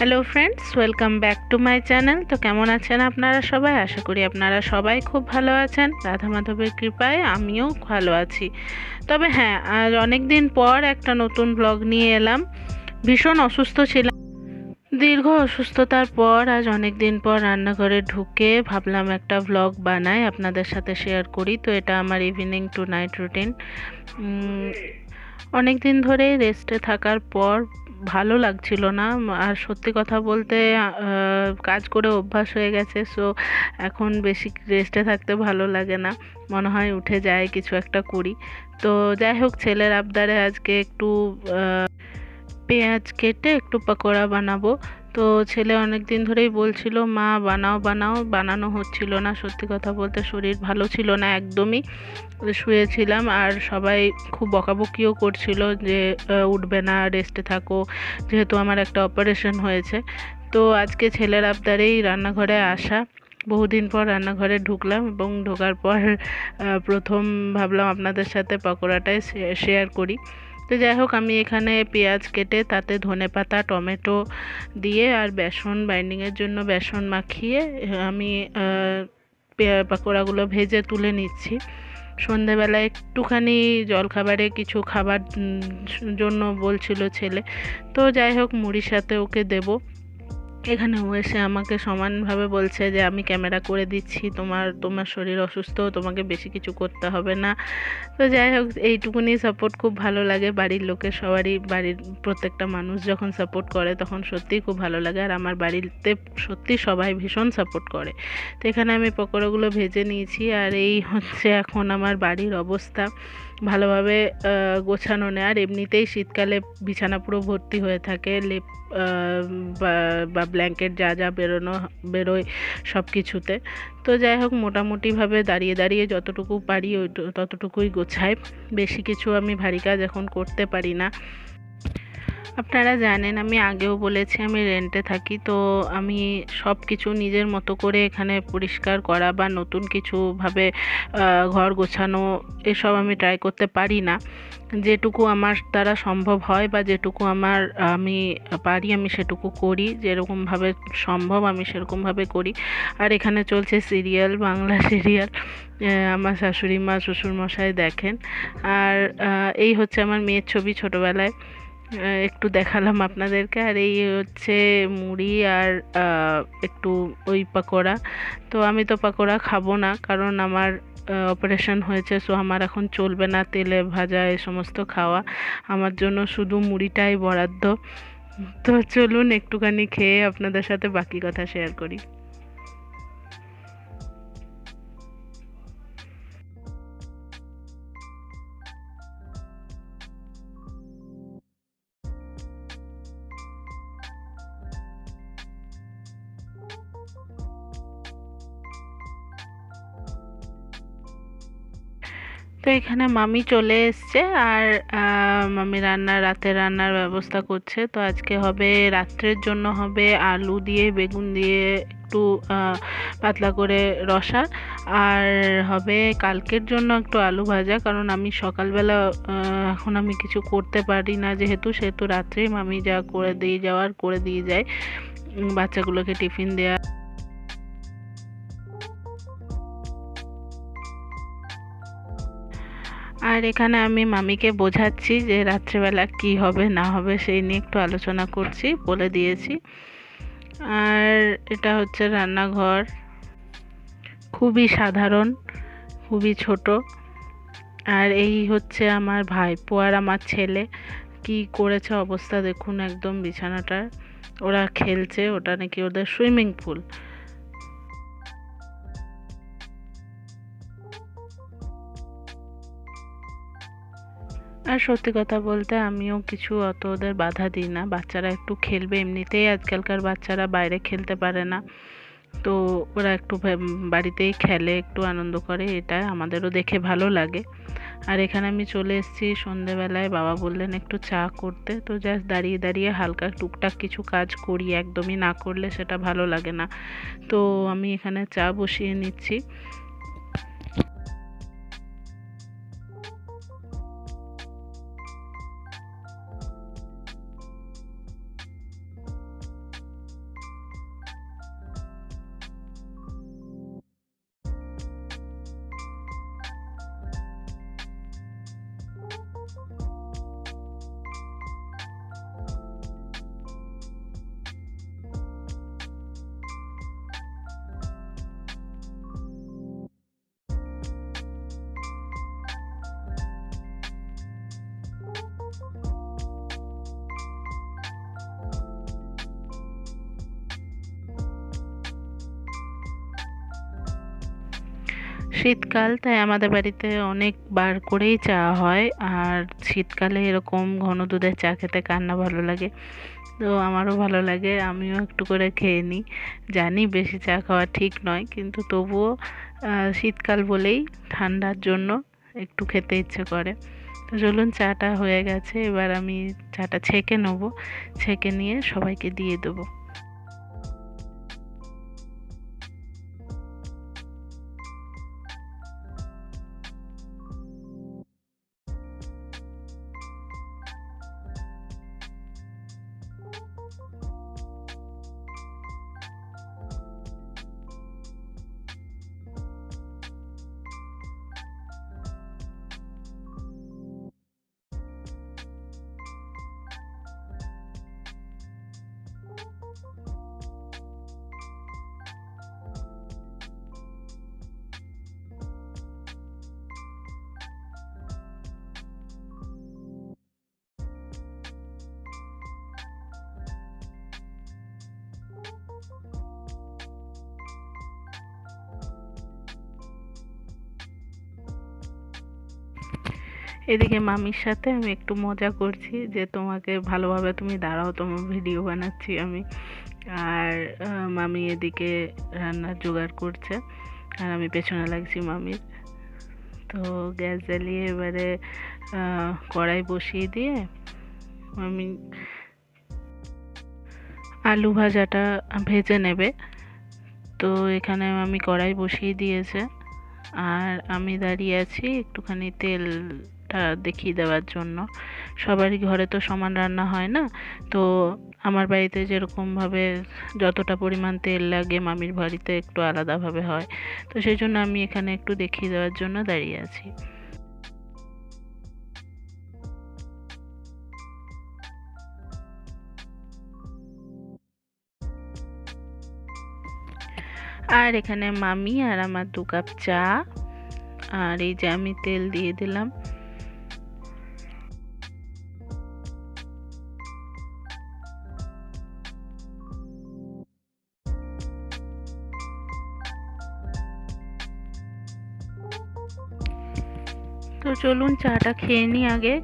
Hello friends, welcome back to my channel. তো কেমন আছেন আপনারা সবাই? আশা করি আপনারা সবাই খুব ভালো আছেন। রাধা মাধবের কৃপায় আমিও ভালো আছি। তবে হ্যাঁ, আজ অনেক দিন পর একটা নতুন ব্লগ নিয়ে এলাম। ভীষণ অসুস্থ ছিলাম। দীর্ঘ অসুস্থতার পর আজ অনেক দিন পর রান্নাঘরে ঢুকে ভাবলাম একটা ব্লগ বানাই, আপনাদের সাথে শেয়ার করি। তো এটা আমার ইভিনিং টু নাইট রুটিন। অনেক দিন ধরে রেস্টে থাকার পর ভালো লাগছিল না। আর সত্যি কথা বলতে কাজ করে অভ্যাস হয়ে গেছে, সো এখন বেশি রেস্টে থাকতে ভালো লাগে না। মনে হয় উঠে যায়, কিছু একটা করি। তো যাই হোক, ছেলের আবদারে আজকে একটু পেঁয়াজ কেটে একটু পকোড়া বানাবো। তো ছেলে অনেক দিন ধরেই বলছিল মা বানাও বানাও, বানানো হচ্ছিল না। সত্যি কথা বলতে শরীর ভালো ছিল না একদমই। শুয়েছিলাম আর সবাই খুব বকাবকিও করছিল যে উঠবে না, রেস্টে থাকো, যেহেতু আমার একটা অপারেশন হয়েছে। তো আজকে ছেলের আবদারেই রান্নাঘরে আসা। বহুদিন পর রান্নাঘরে ঢুকলাম এবং ঢোকার পর প্রথম ভাবলাম আপনাদের সাথে পকোড়াটাই শেয়ার করি। তো যাই হোক, আমি এখানে পেঁয়াজ কেটে তাতে ধনেপাতা টমেটো দিয়ে আর বেসন, বাইন্ডিংয়ের জন্য বেসন মাখিয়ে আমি পকোড়াগুলো ভেজে তুলে নিচ্ছি। সন্ধেবেলায় একটুখানি জলখাবারে কিছু খাবার জন্য বলছিল ছেলে। তো যাই হোক, মুড়ির সাথে ওকে দেবো। এখানে ও এসে আমাকে সমানভাবে বলছে যে আমি ক্যামেরা করে দিচ্ছি, তোমার তোমার শরীর অসুস্থ, তোমাকে বেশি কিছু করতে হবে না। তো যাই হোক, এইটুকুনি সাপোর্ট খুব ভালো লাগে। বাড়ির লোকের সবারই, বাড়ির প্রত্যেকটা মানুষ যখন সাপোর্ট করে তখন সত্যিই খুব ভালো লাগে। আর আমার বাড়িতে সত্যি সবাই ভীষণ সাপোর্ট করে। তো এখানে আমি পকোড়াগুলো ভেজে নিয়েছি। আর এই হচ্ছে এখন আমার বাড়ির অবস্থা। ভালোভাবে গোছানো নেই। আর এমনিতেই শীতকালে বিছানা পুরো ভর্তি হয়ে থাকে, লেপ বা ব্ল্যাঙ্কেট যা যা বেরোয় সব কিছুতে। তো যাই হোক, মোটামুটিভাবে দাঁড়িয়ে দাঁড়িয়ে যতটুকু পারি ততটুকুই গোছাই। বেশি কিছু আমি ভারী কাজ এখন করতে পারি না। আপনারা জানেন, আমি আগেও বলেছি আমি রেন্টে থাকি। তো আমি সব কিছু নিজের মতো করে এখানে পরিষ্কার করা বা নতুন কিছুভাবে ঘর গোছানো এসব আমি ট্রাই করতে পারি না। যেটুকু আমার দ্বারা সম্ভব হয় বা যেটুকু আমি পারি আমি সেটুকু করি, যেরকমভাবে সম্ভব আমি সেরকমভাবে করি। আর এখানে চলছে সিরিয়াল, বাংলা সিরিয়াল। আমার শাশুড়ি মা শ্বশুরমশাই দেখেন। আর এই হচ্ছে আমার মেয়ের ছবি ছোটোবেলায়, একটু দেখালাম আপনাদেরকে। আর এই হচ্ছে মুড়ি আর একটু ওই পকোড়া। তো আমি তো পকোড়া খাবো না, কারণ আমার অপারেশন হয়েছে, সো আমার এখন চলবে না তেলে ভাজা এ সমস্ত খাওয়া। আমার জন্য শুধু মুড়িটাই বরাদ্দ। তো চলুন একটুখানি খেয়ে আপনাদের সাথে বাকি কথা শেয়ার করি। তো এখানে মামি চলে এসছে। আর মামি রাতের রান্নার ব্যবস্থা করছে। তো আজকে হবে, রাত্রের জন্য হবে আলু দিয়ে বেগুন দিয়ে একটু পাতলা করে রসা। আর হবে কালকের জন্য একটু আলু ভাজা, কারণ আমি সকালবেলা এখন আমি কিছু করতে পারি না, সেহেতু রাত্রেই মামি যা করে দিয়ে যাওয়ার করে দিয়ে যায়। বাচ্চাগুলোকে টিফিন দেওয়া। আর এখানে আমি মামিকে বোঝাচ্ছি যে রাত্রেবেলা কি হবে না হবে সেই নিয়ে একটু আলোচনা করছি, বলে দিয়েছি। আর এটা হচ্ছে রান্নাঘর, খুবই সাধারণ, খুবই ছোট। আর এই হচ্ছে আমার ভাইপো আর আমার ছেলে। কি করেছে অবস্থা দেখুন একদম বিছানাটার। ওরা খেলছে, ওটা নাকি ওদের সুইমিং পুল। আর সত্যি কথা বলতে আমিও কিছু অত ওদের বাধা দিই না। বাচ্চারা একটু খেলবে, এমনিতেই আজকালকার বাচ্চারা বাইরে খেলতে পারে না। তো ওরা একটু বাড়িতেই খেলে, একটু আনন্দ করে, এটা আমাদেরও দেখে ভালো লাগে। আর এখানে আমি চলে এসেছি সন্ধেবেলায়। বাবা বললেন একটু চা করতে। তো জাস্ট দাঁড়িয়ে দাঁড়িয়ে হালকা টুকটাক কিছু কাজ করি, একদমই না করলে সেটা ভালো লাগে না। তো আমি এখানে চা বসিয়ে নিচ্ছি। শীতকাল, তাই আমাদের বাড়িতে অনেকবার করেই চা হয়। আর শীতকালে এরকম ঘন দুধের চা খেতে কার না ভালো লাগে। তো আমারও ভালো লাগে, আমিও একটু করে খেয়ে নিই। জানি বেশি চা খাওয়া ঠিক নয়, কিন্তু তবুও শীতকাল বলেই ঠান্ডার জন্য একটু খেতে ইচ্ছে করে। তো চলুন, চাটা হয়ে গেছে, এবার আমি চাটা ছেঁকে নেবো, ছেঁকে নিয়ে সবাইকে দিয়ে দেবো। এদিকে মামির সাথে আমি একটু মজা করছি যে তোমাকে ভালোভাবে তুমি দাঁড়াও, তোমার ভিডিও বানাচ্ছি আমি। আর মামি এদিকে রান্নার জোগাড় করছে, আর আমি পেছনে লাগছি মামির। তো গ্যাস জ্বালিয়ে এবারে কড়াই বসিয়ে দিয়ে মামি আলু ভাজাটা ভেজে নেবে। তো এখানে আমি কড়াই বসিয়ে দিয়েছে, আর আমি দাঁড়িয়ে আছি একটুখানি তেলটা দেখিয়ে দেওয়ার জন্য। সবারই ঘরে তো সমান রান্না হয় না, তো আমার বাড়িতে যেরকমভাবে যতটা পরিমাণ তেল লাগে মামির বাড়িতে একটু আলাদাভাবে হয়। তো সেই জন্য আমি এখানে একটু দেখিয়ে দেওয়ার জন্য দাঁড়িয়ে আছি। আর এখানে মামি আর আমার 2 কাপ চা, আর এই যে আমি তেল দিয়ে দিলাম। তো চলুন চাটা খেয়ে নিই আগে,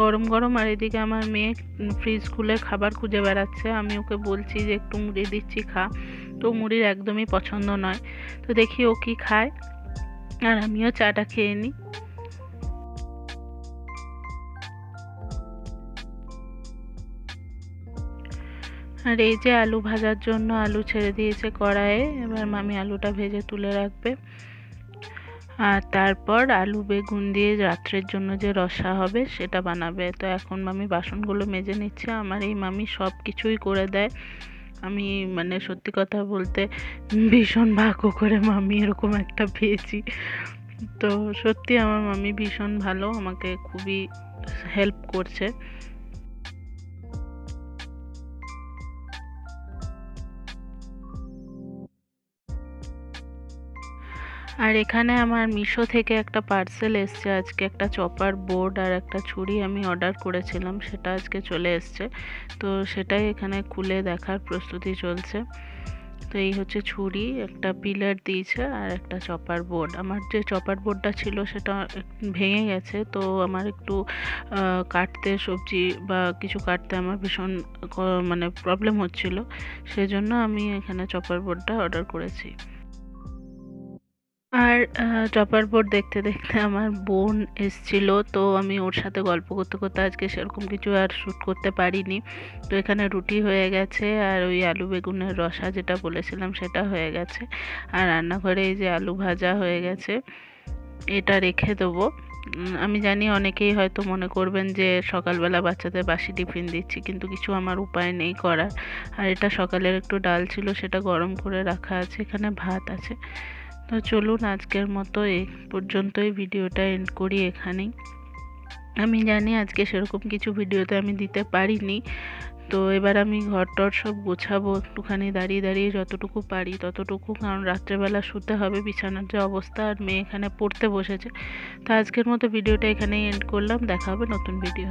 গরম গরম। আর এদিকে আমার মেয়ে ফ্রিজ খুলে খাবার খুঁজে বেড়াচ্ছে, আমি ওকে বলছি যে একটু মুড়ি দিচ্ছি খা, তো মুড়ির একদমই পছন্দ নয়। তো দেখি ও কি খায়, আর আমিও চাটা খেয়ে নিই। আর এই যে আলু ভাজার জন্য আলু ছেড়ে দিয়েছে কড়াইয়ে, এবার মামি আলুটা ভেজে তুলে রাখবে। আর তারপর আলু বেগুন দিয়ে রাত্রের জন্য যে রসা হবে সেটা বানাবে। তো এখন মামি বাসনগুলো মেজে নিচ্ছে। আমার এই মামি সব কিছুই করে দেয়। আমি মানে সত্যি কথা বলতে ভীষণ ভাগ্য করে মামি এরকম একটা পেয়েছি। তো সত্যি আমার মামি ভীষণ ভালো, আমাকে খুবই হেল্প করছে। আর এখানে আমার মিশো থেকে একটা পার্সেল এসছে আজকে, একটা চপার বোর্ড আর একটা ছুরি আমি অর্ডার করেছিলাম, সেটা আজকে চলে এসছে। তো সেটাই এখানে খুলে দেখার প্রস্তুতি চলছে। তো এই হচ্ছে ছুরি, একটা পিলার দিয়েছে আর একটা চপার বোর্ড। আমার যে চপার বোর্ডটা ছিল সেটা ভেঙে গেছে, তো আমার একটু কাটতে সবজি বা কিছু কাটতে আমার ভীষণ মানে প্রবলেম হচ্ছিল, সেজন্য আমি এখানে চপার বোর্ডটা অর্ডার করেছি। আর চপার বোর্ড দেখতে দেখতে আমার বোন এসছিল, তো আমি ওর সাথে গল্প করতে করতে আজকে সেরকম কিছু আর শ্যুট করতে পারিনি। তো এখানে রুটি হয়ে গেছে, আর ওই আলু বেগুনের রসা যেটা বলেছিলাম সেটা হয়ে গেছে। আর রান্নাঘরে এই যে আলু ভাজা হয়ে গেছে, এটা রেখে দেবো। আমি জানি অনেকেই হয়তো মনে করবেন যে সকালবেলা বাচ্চাদের বাসি টিফিন দিচ্ছি, কিন্তু কিছু আমার উপায় নেই করার। আর এটা সকালের একটু ডাল ছিল, সেটা গরম করে রাখা আছে, এখানে ভাত আছে। তো চলুন আজকের মতো এই পর্যন্তই, ভিডিওটা এন্ড করি এখানেই। আমি জানি আজকে সেরকম কিছু ভিডিওতে আমি দিতে পারিনি। তো এবার আমি ঘর টর সব গোছাবো একটুখানি দাঁড়িয়ে দাঁড়িয়ে, যতটুকু পারি ততটুকু, কারণ রাত্রেবেলা শুতে হবে, বিছানার যে অবস্থা। আর মেয়ে এখানে পড়তে বসেছে। তো আজকের মতো ভিডিওটা এখানেই এন্ড করলাম, দেখা হবে নতুন ভিডিও।